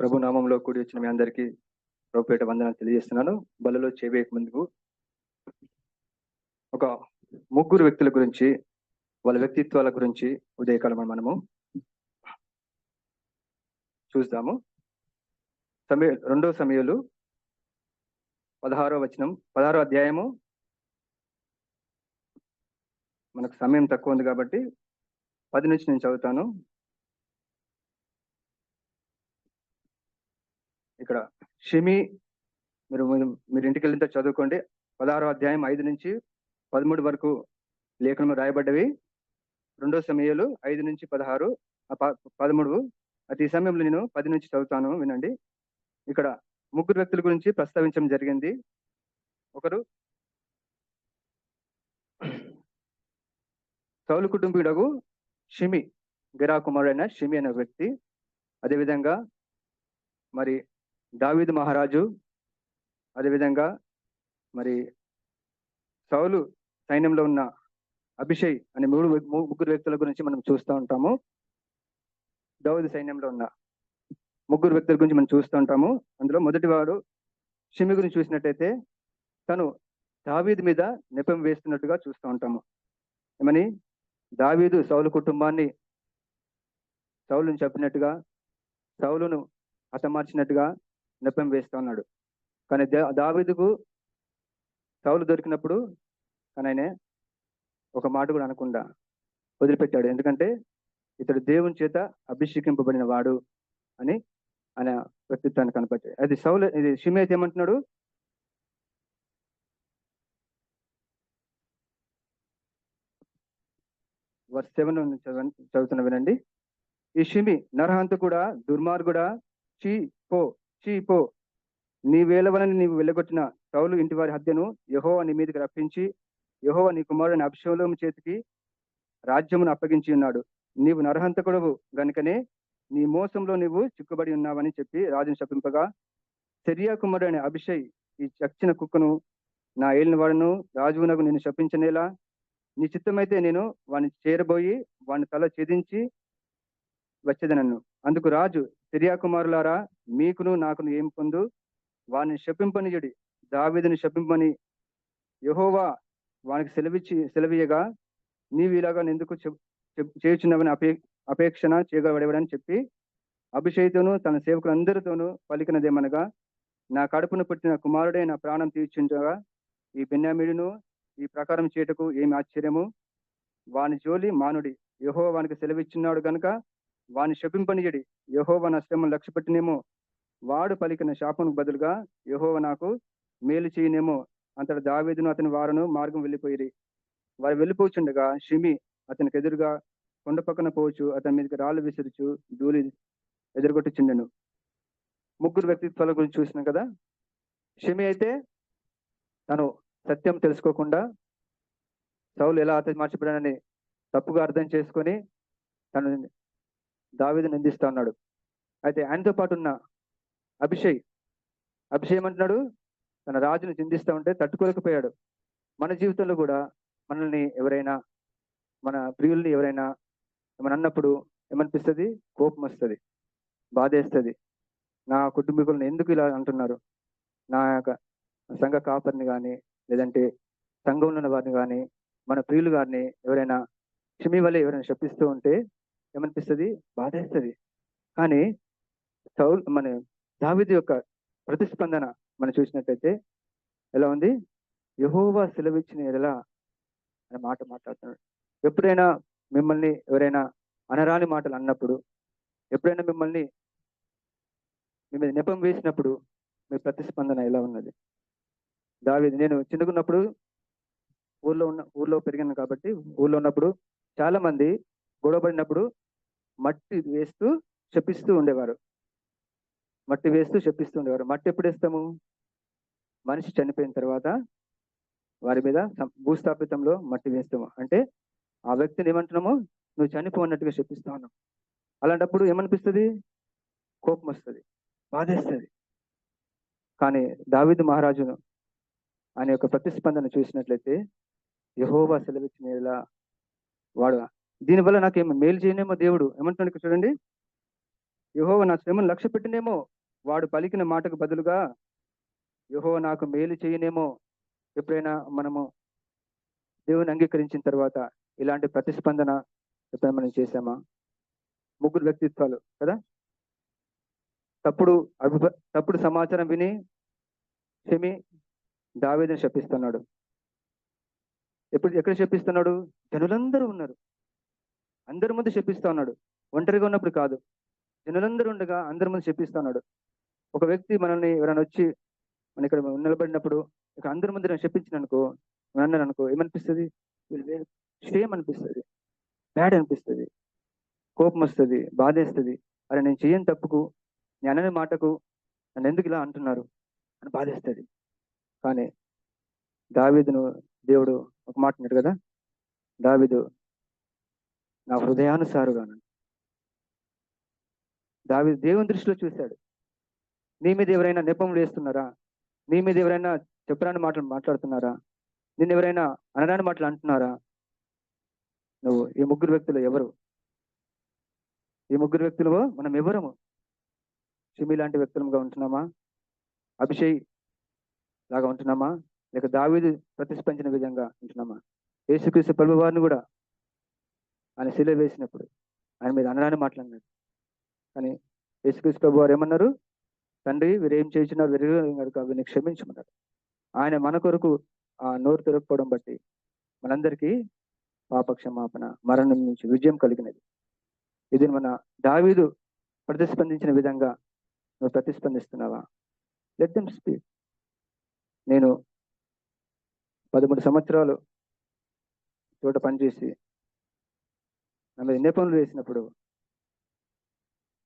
ప్రభు నామంలో కూడి వచ్చిన మీ అందరికీ ప్రభుపేట వందనాలు తెలియజేస్తున్నాను. బలలో చేయవేయక ముందుకు ఒక ముగ్గురు వ్యక్తుల గురించి, వాళ్ళ వ్యక్తిత్వాల గురించి ఉదయకాలం మనము చూద్దాము. రెండో సమయాలు 16వ అధ్యాయము. మనకు సమయం తక్కువ ఉంది కాబట్టి 10 నుంచి నేను చదువుతాను. ఇక్కడ షిమి మీరు ఇంటికి వెళ్ళిన చదువుకోండి. 16వ అధ్యాయం 5 నుంచి 13 వరకు లేఖనము రాయబడ్డవి. రెండో సమయాలు 5 నుంచి 16, 13. ఈ సమయంలో నేను 10 నుంచి చదువుతాను, వినండి. ఇక్కడ ముగ్గురు వ్యక్తుల గురించి ప్రస్తావించడం జరిగింది. ఒకరు సౌలు కుటుంబీయుడగు షిమి, గెరా కుమారుడైన షిమి అనే వ్యక్తి. అదేవిధంగా మరి దావీదు మహారాజు, అదేవిధంగా మరి సౌలు సైన్యంలో ఉన్న అభిషయ్ అనే ముగ్గురు వ్యక్తుల గురించి మనం చూస్తూ ఉంటాము. దావీదు సైన్యంలో ఉన్న ముగ్గురు వ్యక్తుల గురించి మనం చూస్తూ ఉంటాము. అందులో మొదటి వాడు షిమి గురించి చూసినట్టయితే తను దావీదు మీద నెపం వేస్తున్నట్టుగా చూస్తూ ఉంటాము. ఏమని? దావీదు సౌలు కుటుంబాన్ని సౌలుని చెప్పినట్టుగా, సౌలును హతమార్చినట్టుగా నెపం వేస్తూ ఉన్నాడు. కానీ దావీదుకు సౌలు దొరికినప్పుడు ఆయన ఒక మాట కూడా అనకుండా వదిలిపెట్టాడు. ఎందుకంటే ఇతడు దేవుని చేత అభిషేకింపబడిన వాడు అని ఆయన వ్యక్తిత్వాన్ని కనపట్టాడు. ఇది షిమి అయితే ఏమంటున్నాడు? వర్స్ 7 చదువుతున్న వినండి. ఈ షిమి నరహంతకుడా, దుర్మార్గుడా, చీ పో, నీ వేలవలని నీవు వెళ్ళగొట్టిన సౌలు ఇంటి వారి హత్యను యెహోవా నీ మీదకి రప్పించి, యెహోవా నీ కుమారుని అబ్షాలోము చేతికి రాజ్యమును అప్పగించి ఉన్నాడు. నీవు నరహంతకుడవు గనుకనే నీ మోసంలో నీవు చిక్కుబడి ఉన్నావని చెప్పి రాజును శపింపగా, సెరియా కుమారుడైన అభిషయ్ ఈ చచ్చిన కుక్కను నా ఏలిన వాడును రాజునకు నేను శపించనేలా, నీ చిత్తమైతే నేను వాడిని చేరబోయి వాడిని తల ఛేదించి వచ్చేదనన్ను. అందుకు రాజు, సిరియా కుమారులారా, మీకును నాకును ఏం పొందు? వాడిని శపింపనియుడి, దావీదుని శపింపని యెహోవా వానికి సెలవీయగా నీవు ఇలాగా ఎందుకు చేయుచున్నావని అపేక్షణ చేయగలవడని చెప్పి అభిషేక్తోనూ తన సేవకులందరితోనూ పలికినదేమనగా, నా కడుపును పుట్టిన కుమారుడే నా ప్రాణం తీర్చుండగా ఈ బెన్యామీనును ఈ ప్రకారం చేయటకు ఏమి ఆశ్చర్యము? వాని జోలి మానుడి, యెహోవా వానికి సెలవిచ్చున్నాడు గనుక వాని శపింపనియడి. యెహోవా నా శ్రమను లక్ష్యపెట్టినేమో, వాడు పలికిన శాపముకు బదులుగా యెహోవా నాకు మేలు చేయనేమో. అంతటా దావీదును అతని వారును మార్గం వెళ్ళిపోయిరి. వారు వెళ్ళిపోచుండగా షిమి అతనికి ఎదురుగా కొండ పక్కన పోవచ్చు అతని మీదకి రాళ్ళు విసురుచు ధూళి ఎదురుగొట్టుచుండెను. ముగ్గురు వ్యక్తిత్వాల గురించి చూసినాం కదా. షిమి అయితే తను సత్యం తెలుసుకోకుండా సౌలు ఎలా హతమార్చబడానని తప్పుగా అర్థం చేసుకొని తను దావీదు నిందిస్తా ఉన్నాడు. అయితే ఆయనతో పాటు ఉన్న అభిషయ్ ఏమంటున్నాడు? తన రాజును నిందిస్తూ ఉంటే తట్టుకోలేకపోయాడు. మన జీవితంలో కూడా మనల్ని ఎవరైనా, మన ప్రియుల్ని ఎవరైనా ఏమని అన్నప్పుడు ఏమనిపిస్తుంది? కోపం వస్తుంది, బాధేస్తుంది. నా కుటుంబీకులను ఎందుకు ఇలా అంటున్నారు? నా యొక్క సంఘ కాపరిని కానీ, లేదంటే సంఘంలో ఉన్న వారిని కానీ, మన ప్రియులు గారిని ఎవరైనా షిమి వల్ల ఎవరైనా శపిస్తూ ఉంటే ఏమనిపిస్తుంది? బాధేస్తుంది. కానీ మన దావీదు యొక్క ప్రతిస్పందన మనం చూసినట్లయితే ఎలా ఉంది? యెహోవా సెలవిచ్చిన ఎలా అనే మాట మాట్లాడుతున్నాడు. ఎప్పుడైనా మిమ్మల్ని ఎవరైనా అనరాని మాటలు అన్నప్పుడు, ఎప్పుడైనా మీ మీద నెపం వేసినప్పుడు మీ ప్రతిస్పందన ఎలా ఉన్నది? దావీదు, నేను చిన్నగున్నప్పుడు ఊర్లో పెరిగాను కాబట్టి, ఊర్లో ఉన్నప్పుడు చాలా మంది గొడవపడినప్పుడు మట్టి వేస్తూ శపిస్తూ ఉండేవారు. మట్టి ఎప్పుడు వేస్తాము? మనిషి చనిపోయిన తర్వాత వారి మీద భూస్థాపితంలో మట్టి వేస్తాము. అంటే ఆ వ్యక్తిని ఏమంటున్నాము? నువ్వు చనిపోన్నట్టుగా శపిస్తా ఉన్నావు. అలాంటప్పుడు ఏమనిపిస్తుంది? కోపం వస్తుంది, బాధేస్తుంది. కానీ దావీదు మహారాజును ఆయన యొక్క ప్రతిస్పందన చూసినట్లయితే యెహోవా సెలవిచ్చిన వాడు దీనివల్ల నాకేమో మేలు చేయనేమో దేవుడు ఏమంటున్నాడు చూడండి. యెహోవా నా శ్రమను లక్ష్య పెట్టినేమో, వాడు పలికిన మాటకు బదులుగా యెహోవా నాకు మేలు చేయనేమో. ఎప్పుడైనా మనము దేవుని అంగీకరించిన తర్వాత ఇలాంటి ప్రతిస్పందన ఎప్పుడైనా మనం చేశామా? ముగ్గురు వ్యక్తిత్వాలు కదా. తప్పుడు తప్పుడు సమాచారం విని షెమి దావీదుని శపిస్తున్నాడు. ఎక్కడ శపిస్తున్నాడు? జనులందరూ ఉన్నారు, అందరి ముందు శపిస్తా ఉన్నాడు. ఒంటరిగా ఉన్నప్పుడు కాదు, జనులందరూ ఉండగా అందరి ముందు శపిస్తా ఉన్నాడు. ఒక వ్యక్తి మనల్ని ఎవరైనా వచ్చి మన ఇక్కడ నిలబడినప్పుడు ఇక అందరి ముందు నేను చెప్పించిన అనుకో, అన్నాను అనుకో, ఏమనిపిస్తుంది? షేమ్ అనిపిస్తుంది, బ్యాడ్ అనిపిస్తుంది, కోపం వస్తుంది, బాధేస్తుంది. అరే నేను చేయని తప్పుకు, నేను అనని మాటకు నన్ను ఎందుకు ఇలా అంటున్నారు అని బాధేస్తుంది. కానీ దావీదును దేవుడు ఒక మాట అన్నాడు కదా, దావీదు నా హృదయానుసారుగాను. దావీదు దేవుని దృష్టిలో చూశాడు. నీ మీద ఎవరైనా నెపములు వేస్తున్నారా? నీ మీద ఎవరైనా చెప్పరాని మాటలు మాట్లాడుతున్నారా? నిన్ను ఎవరైనా అనరాని మాటలు అంటున్నారా? నువ్వు ఈ ముగ్గురు వ్యక్తులు ఎవరు? ఈ ముగ్గురు వ్యక్తులు మనం ఎవరము? షిమి లాంటి వ్యక్తులుగా ఉంటున్నామా? అభిషేక్ లాగా ఉంటున్నామా? లేక దావీదు ప్రతిస్పందించిన విధంగా ఉంటున్నామా? యేసుక్రీస్తు ప్రభు వారిని కూడా ఆయన శిలువ వేసినప్పుడు ఆయన మీద అనరాని మాట్లాడినాడు. కానీ యేసుక్రీస్తు ప్రభు వారు ఏమన్నారు? తండ్రి వీరు ఏం చేస్తున్నారు, వీరు వీరిని క్షమించమన్నారు. ఆయన మన కొరకు ఆ నోరు తెరకపోవడం బట్టి మనందరికీ పాపక్షమాపణ, మరణం నుంచి విజయం కలిగినది. ఇది మన దావీదు ప్రతిస్పందించిన విధంగా నువ్వు ప్రతిస్పందిస్తున్నావా? Let them speak. నేను 13 సంవత్సరాలు చోట పనిచేసి నా మీద ఎన్ని పనులు వేసినప్పుడు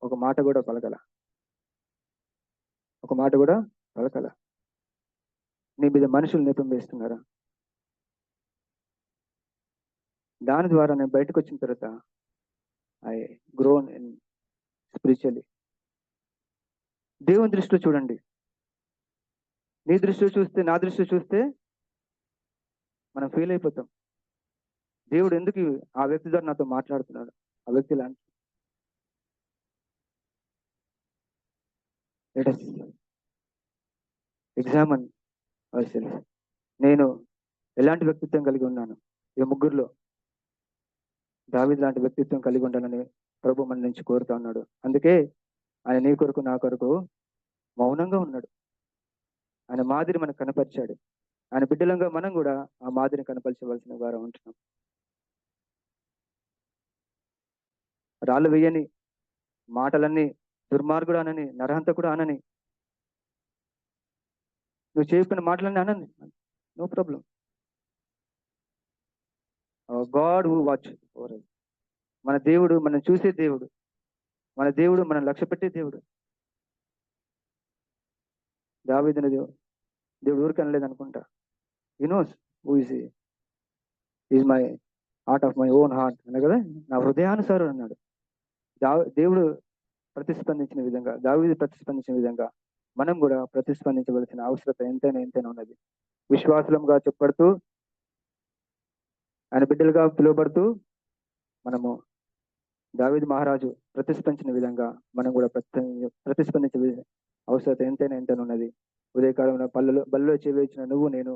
ఒక మాట కూడా పలకల. నీ మీద మనుషులు నెపం వేస్తున్నారా? దాని ద్వారా నేను బయటకు వచ్చిన తర్వాత ఐ గ్రోన్ ఇన్ స్పిరిచువల్లీ. దేవుని దృష్టిలో చూడండి. నీ దృష్టిలో చూస్తే, నా దృష్టిలో చూస్తే మనం ఫెయిల్ అయిపోతాం. దేవుడు ఎందుకు ఆ వ్యక్తి ద్వారా నాతో మాట్లాడుతున్నాడు? ఆ వ్యక్తి లాంటి ఎగ్జామన్ అవసరం. నేను ఎలాంటి వ్యక్తిత్వం కలిగి ఉన్నాను? ఈ ముగ్గురులో దావీదు లాంటి వ్యక్తిత్వం కలిగి ఉండాలని ప్రభు మన నుంచి కోరుతా ఉన్నాడు. అందుకే ఆయన నీ కొరకు నా కొరకు మౌనంగా ఉన్నాడు. ఆయన మాదిరి మనకు కనపరిచాడు. ఆయన బిడ్డలంగా మనం కూడా ఆ మాదిరిని కనపరచవలసిన వారు ఉంటున్నాం. రాళ్ళు వేయని మాటలన్నీ దుర్మార్గుడు అనని, నరహంతకుడు అనని, నువ్వు చేసుకున్న మాటలన్నీ అనని, no problem. God who watch over us. మన దేవుడు మనం చూసే దేవుడు, మన దేవుడు మనం లక్ష్య పెట్టే దేవుడు. దావీదుని దేవుడు ఊరికి అనలేదు అనుకుంటా. హి knows who is my heart of my own heart అన్న కదా, నా హృదయానుసారం అన్నాడు. దేవుడు ప్రతిస్పందించిన విధంగా, దావీదు ప్రతిస్పందించిన విధంగా మనం కూడా ప్రతిస్పందించవలసిన అవసరత ఎంతైనా ఉన్నది. విశ్వాసులంగా చెప్పబడుతూ, ఆయన బిడ్డలుగా పిలువబడుతూ, మనము దావీదు మహారాజు ప్రతిస్పందించిన విధంగా మనం కూడా ప్రతిస్పందించే అవసరత ఎంతైనా ఉన్నది. ఉదయకాలంలో బల్లో చేవేసిన నువ్వు నేను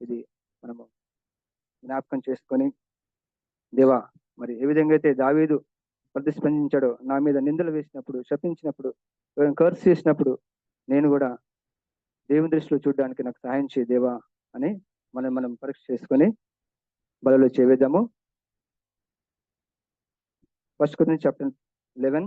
ఇది మనము జ్ఞాపకం చేసుకొని, దేవా మరి ఏ విధంగా అయితే దావీదు ప్రతిస్పందించాడో, నా మీద నిందలు వేసినప్పుడు, శపించినప్పుడు, కర్స్ చేసినప్పుడు నేను కూడా దేవుని దృష్టిలో చూడడానికి నాకు సహాయం చేయ దేవా అని మనం పరీక్ష చేసుకొని బలలో చేవేద్దాము. 1 Corinthians chapter 11